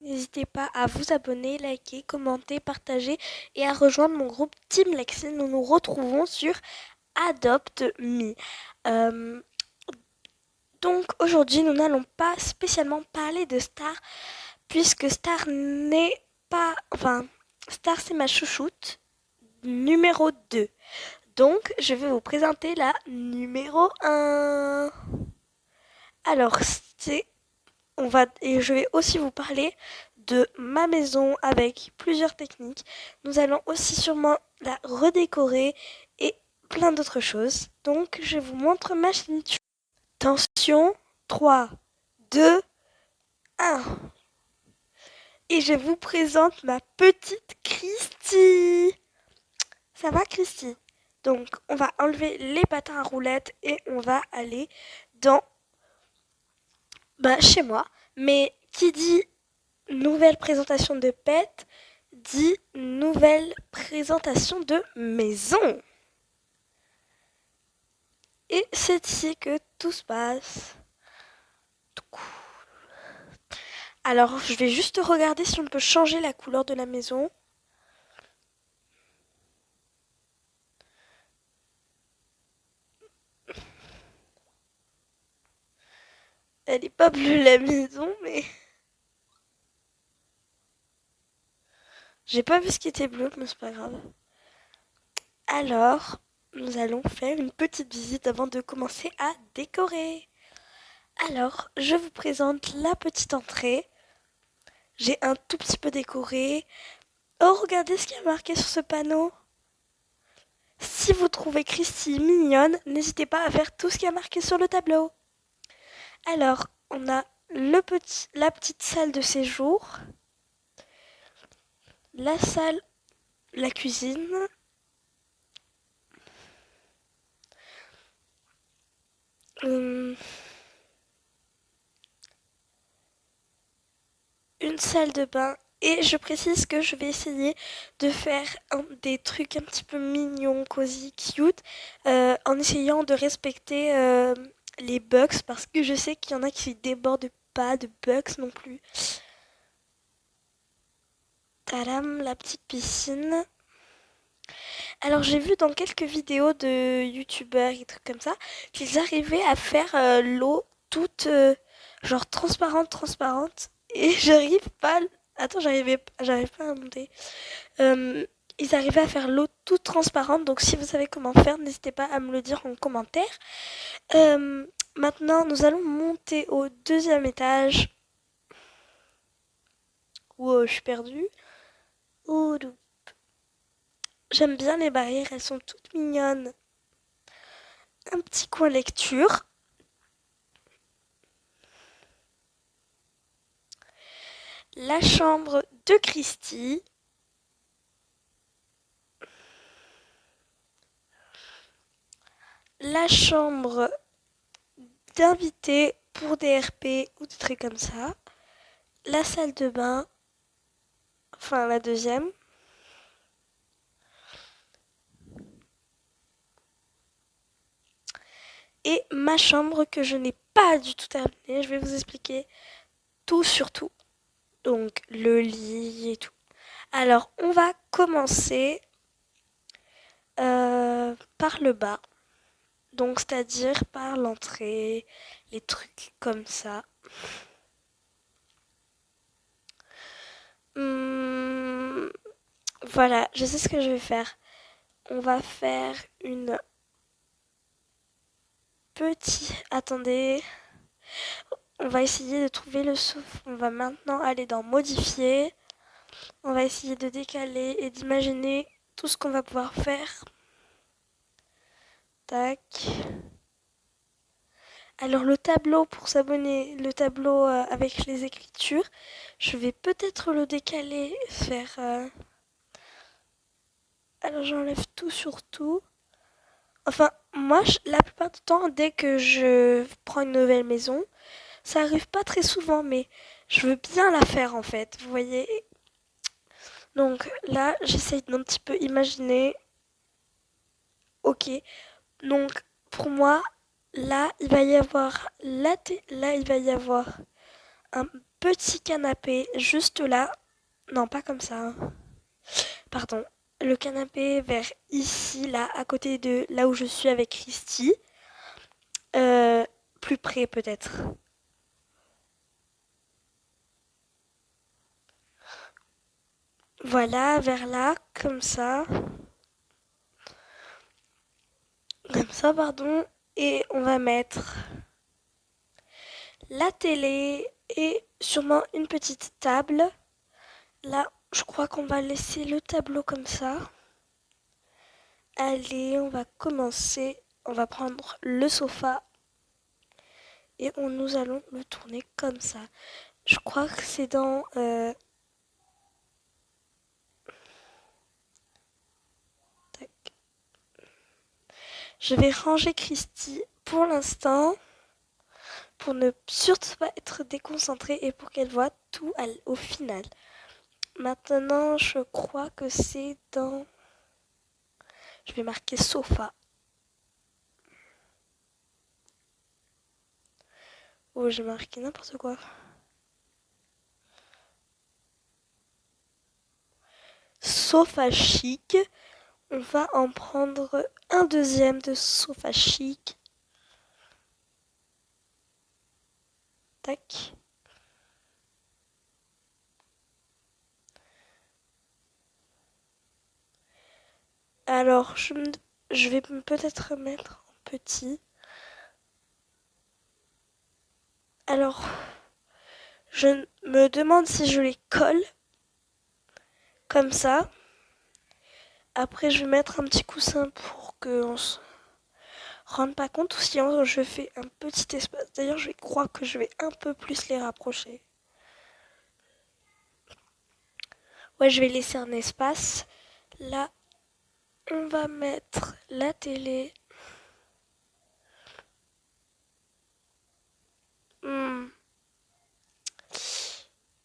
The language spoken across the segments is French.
N'hésitez pas à vous abonner, liker, commenter, partager et à rejoindre mon groupe Team Lexi. Nous nous retrouvons sur Adopt Me. Euh, donc aujourd'hui, nous n'allons pas spécialement parler de Star, puisque Star n'est pas... Enfin, Star c'est ma chouchoute numéro 2. Donc je vais vous présenter la numéro 1. Alors, et je vais aussi vous parler de ma maison avec plusieurs techniques. Nous allons aussi sûrement la redécorer et plein d'autres choses. Donc, je vous montre ma chaîne YouTube. Attention, 3, 2, 1. Et je vous présente ma petite Christy. Ça va, Christy? Donc, on va enlever les patins à roulettes et on va aller dans chez moi. Mais qui dit nouvelle présentation de pet dit nouvelle présentation de maison. Et c'est ici que tout se passe. Alors, je vais juste regarder si on peut changer la couleur de la maison. Elle est pas bleue la maison, mais... J'ai pas vu ce qui était bleu, mais c'est pas grave. Alors, nous allons faire une petite visite avant de commencer à décorer. Alors, je vous présente la petite entrée. J'ai un tout petit peu décoré. Oh, regardez ce qu'il y a marqué sur ce panneau. Si vous trouvez Christy mignonne, n'hésitez pas à faire tout ce qu'il y a marqué sur le tableau. Alors, on a la petite salle de séjour, la salle, la cuisine, une salle de bain. Et je précise que je vais essayer de faire des trucs un petit peu mignons, cosy, cute, en essayant de respecter les bugs, parce que je sais qu'il y en a qui débordent pas de bugs non plus. Tadam, la petite piscine. Alors j'ai vu dans quelques vidéos de youtubeurs et trucs comme ça qu'ils arrivaient à faire l'eau toute genre transparente et j'arrive pas. Attends, j'arrive pas à monter. Euh, Ils arrivaient à faire l'eau toute transparente, donc si vous savez comment faire, n'hésitez pas à me le dire en commentaire. Maintenant, nous allons monter au deuxième étage. Wow, je suis perdue. J'aime bien les barrières, elles sont toutes mignonnes. Un petit coin lecture. La chambre de Christy. La chambre d'invité pour des RP ou des trucs comme ça. La salle de bain. Enfin, la deuxième. Et ma chambre que je n'ai pas du tout terminée. Je vais vous expliquer tout sur tout. Donc, le lit et tout. Alors, on va commencer par le bas. Donc, c'est-à-dire par l'entrée, les trucs comme ça. Voilà, je sais ce que je vais faire. On va faire une petite... Attendez. On va essayer de trouver le souffle. On va maintenant aller dans modifier. On va essayer de décaler et d'imaginer tout ce qu'on va pouvoir faire. Tac. Alors le tableau pour s'abonner, le tableau avec les écritures, je vais peut-être le décaler, faire... Alors j'enlève tout sur tout. Enfin, moi, la plupart du temps, dès que je prends une nouvelle maison, ça arrive pas très souvent, mais je veux bien la faire en fait, vous voyez. Donc là, j'essaye d'un petit peu imaginer. Ok, donc pour moi, là, il va y avoir là, il va y avoir un petit canapé juste là. Non, pas comme ça, hein. Pardon. Le canapé vers ici, là, à côté de là où je suis avec Christy. Euh, Plus près peut-être. Voilà, vers là, comme ça. Comme ça, pardon. Et on va mettre la télé et sûrement une petite table. Là, je crois qu'on va laisser le tableau comme ça. Allez, on va commencer. On va prendre le sofa et nous allons le tourner comme ça. Je crois que c'est dans... tac. Je vais ranger Christy pour l'instant pour ne surtout pas être déconcentrée et pour qu'elle voit tout au final. Maintenant, je crois que c'est dans... Je vais marquer sofa. Oh, j'ai marqué n'importe quoi. Sofa chic. On va en prendre un deuxième de sofa chic. Tac. Alors, je vais peut-être mettre en petit. Alors, je me demande si je les colle comme ça. Après, je vais mettre un petit coussin pour qu'on se rende pas compte. Ou sinon, je fais un petit espace. D'ailleurs, je crois que je vais un peu plus les rapprocher. Ouais, je vais laisser un espace. Là, on va mettre la télé. Hmm.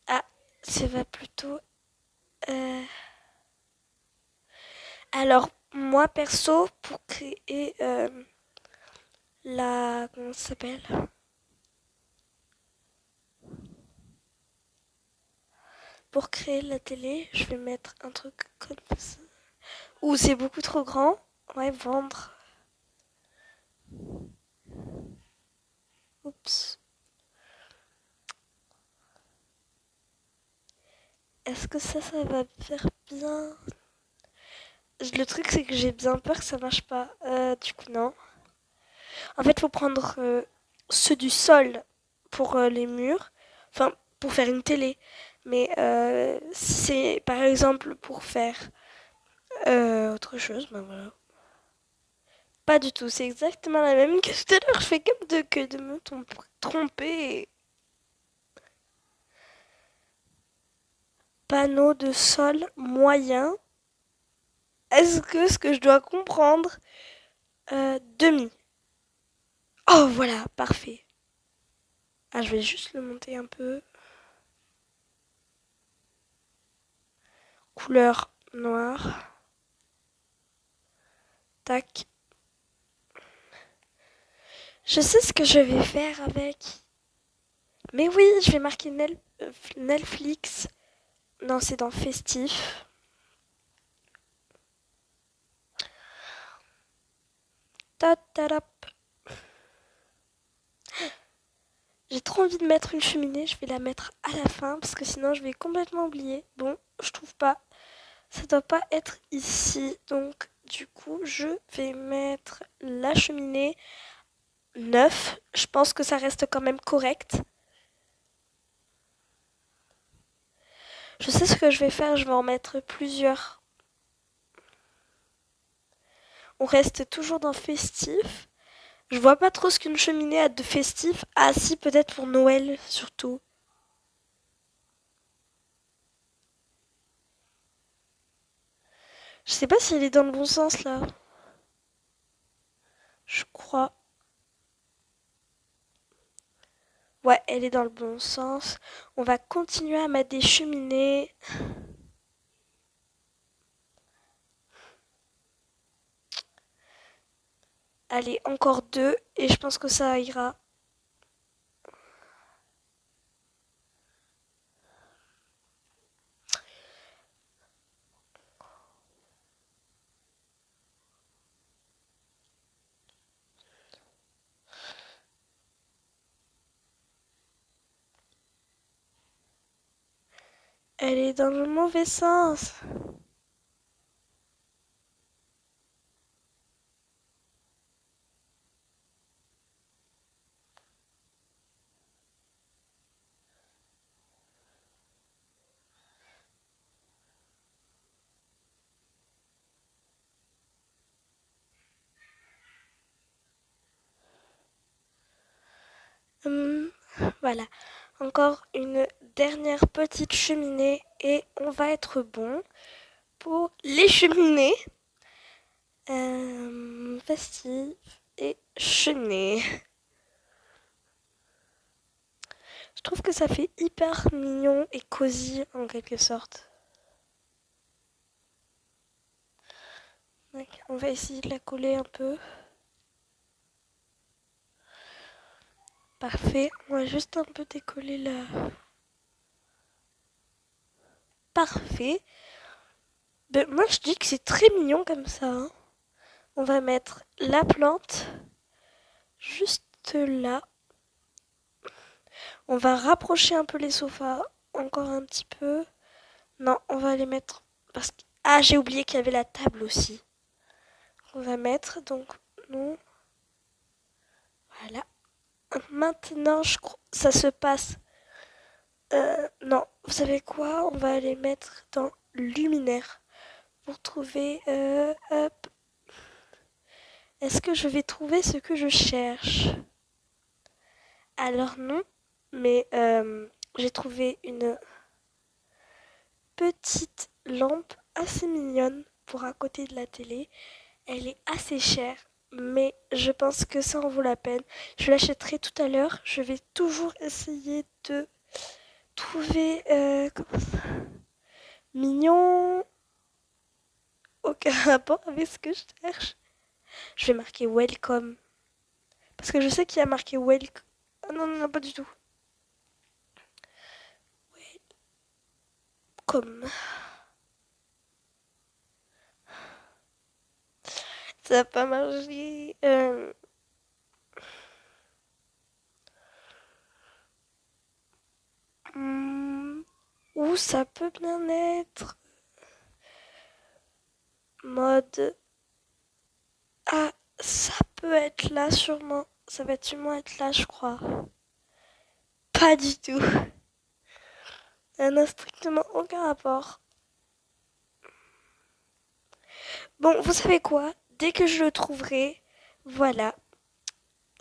Ah, ça va plutôt... euh, Alors, moi, perso, pour créer la... Comment ça s'appelle? Pour créer la télé, je vais mettre un truc comme ça. Ou c'est beaucoup trop grand. Ouais, vendre. Oups. Est-ce que ça va faire bien? Le truc, c'est que j'ai bien peur que ça marche pas. Du coup, non. En fait, il faut prendre ceux du sol pour les murs. Enfin, pour faire une télé. Mais si c'est par exemple pour faire autre chose, ben voilà. Pas du tout, c'est exactement la même que tout à l'heure. Je fais comme de me tromper. Panneau de sol moyen. Est-ce que ce que je dois comprendre demi. Oh voilà, parfait. Ah, je vais juste le monter un peu. Couleur noire. Tac. Je sais ce que je vais faire avec. Mais oui, je vais marquer Netflix. Non, c'est dans festif. Ta-ta-rap. J'ai trop envie de mettre une cheminée, je vais la mettre à la fin parce que sinon je vais complètement oublier. Bon, je trouve pas. Ça doit pas être ici. Donc du coup, je vais mettre la cheminée 9. Je pense que ça reste quand même correct. Je sais ce que je vais faire, je vais en mettre plusieurs. On reste toujours dans festif. Je vois pas trop ce qu'une cheminée a de festif. Ah si, peut-être pour Noël surtout. Je sais pas si elle est dans le bon sens là. Je crois. Ouais, elle est dans le bon sens. On va continuer à mettre des cheminées. Allez, encore deux et je pense que ça ira. Elle est dans le mauvais sens. Hum, voilà. Encore une dernière petite cheminée et on va être bon pour les cheminées. Festive et cheminée. Je trouve que ça fait hyper mignon et cosy en quelque sorte. Donc, on va essayer de la coller un peu. Parfait. On va juste un peu décoller là. Parfait. Ben, moi je dis que c'est très mignon comme ça, hein. On va mettre la plante juste là. On va rapprocher un peu les sofas. Encore un petit peu. Non, on va les mettre parce que... Ah, j'ai oublié qu'il y avait la table aussi. On va mettre donc non. Voilà. Maintenant, ça se passe. Non, vous savez quoi? On va les mettre dans luminaire pour trouver. Hop. Est-ce que je vais trouver ce que je cherche? Alors non, mais j'ai trouvé une petite lampe assez mignonne pour à côté de la télé. Elle est assez chère, mais je pense que ça en vaut la peine. Je l'achèterai tout à l'heure. Je vais toujours essayer de trouver mignon, aucun rapport avec ce que je cherche. Je vais marquer welcome. Parce que je sais qu'il y a marqué welcome. Ah non, non, non, pas du tout. Welcome. Ça n'a pas marché. Où ça peut bien être? Mode. Ah, ça peut être là sûrement. Ça va sûrement être là, je crois. Pas du tout. Ça n'a strictement aucun rapport. Bon, vous savez quoi? Dès que je le trouverai, voilà.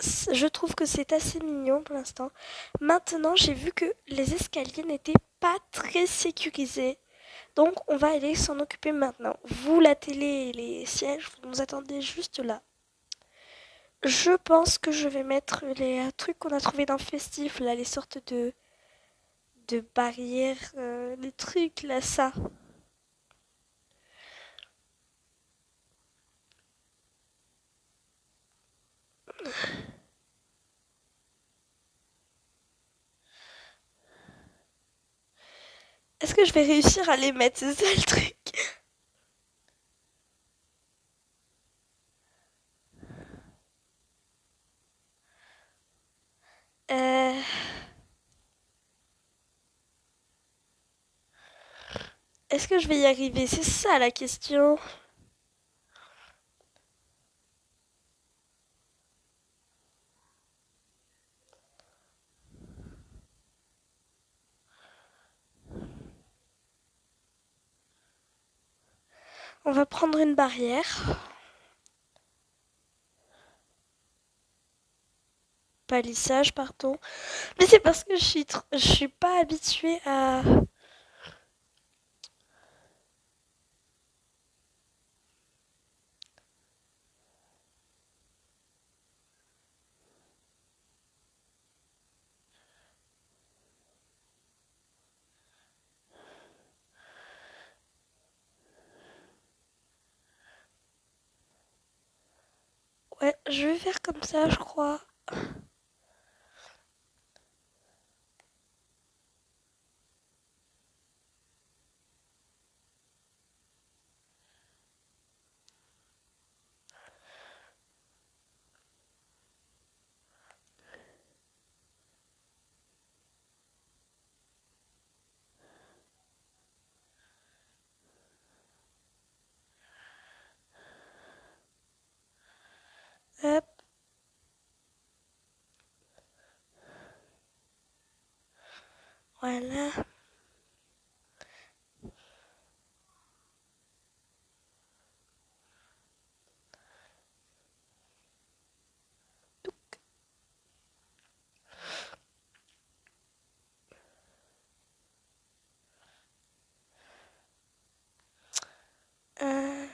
Je trouve que c'est assez mignon pour l'instant. Maintenant, j'ai vu que les escaliers n'étaient pas très sécurisés. Donc, on va aller s'en occuper maintenant. Vous, la télé et les sièges, vous nous attendez juste là. Je pense que je vais mettre les trucs qu'on a trouvés dans le festif, là, les sortes de barrières, les trucs, là, ça. Est-ce que je vais réussir à les mettre? C'est ça le truc. Euh, Est-ce que je vais y arriver? C'est ça la question. On va prendre une barrière. Palissage, pardon. Mais c'est parce que je suis pas habituée à... Ouais, je vais faire comme ça, je crois. Voilà. Euh,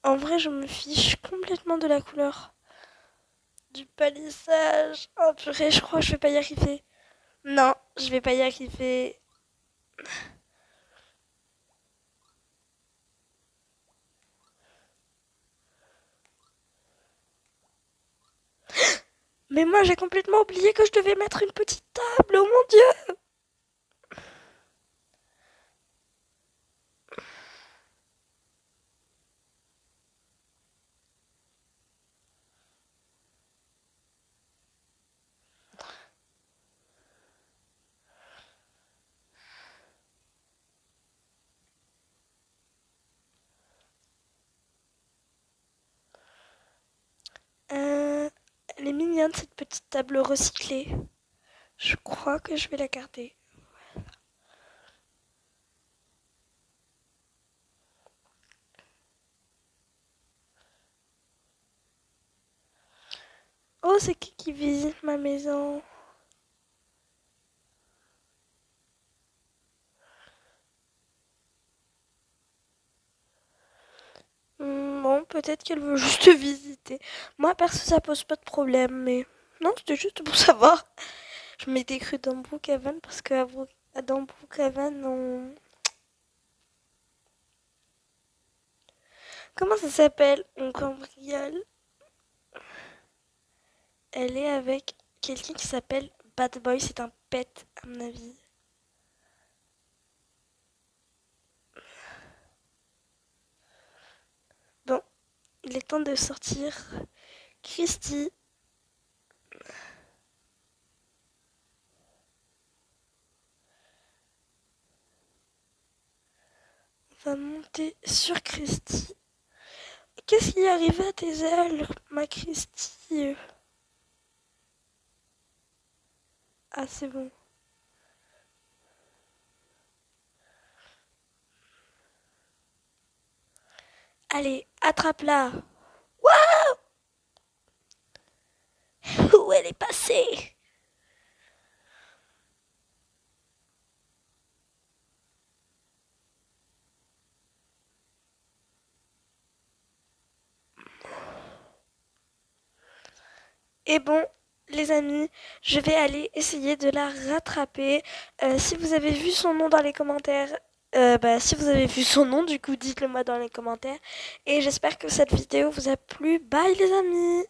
En vrai, je me fiche complètement de la couleur du palissage. Oh purée, je crois que je vais pas y arriver. Non, je vais pas y arriver. Mais moi, j'ai complètement oublié que je devais mettre une petite table. Oh mon Dieu! Euh, Elle est mignonne cette petite table recyclée. Je crois que je vais la garder. Oh, c'est qui visite ma maison? Bon, peut-être qu'elle veut juste visiter. Moi, perso, ça pose pas de problème, mais non, c'était juste pour savoir. Je m'étais cru dans Brookhaven parce que dans Brookhaven, on... Comment ça s'appelle? On cambriole. Elle est avec quelqu'un qui s'appelle Bad Boy. C'est un pet, à mon avis. Bon, il est temps de sortir. Christy va monter sur Christy. Qu'est-ce qui est arrivé à tes ailes, ma Christy? Ah, c'est bon. Allez, attrape-la. Où elle est passée? Et bon, les amis, je vais aller essayer de la rattraper. Si vous avez vu son nom dans les commentaires, si vous avez vu son nom, du coup, dites-le moi dans les commentaires. Et j'espère que cette vidéo vous a plu. Bye les amis!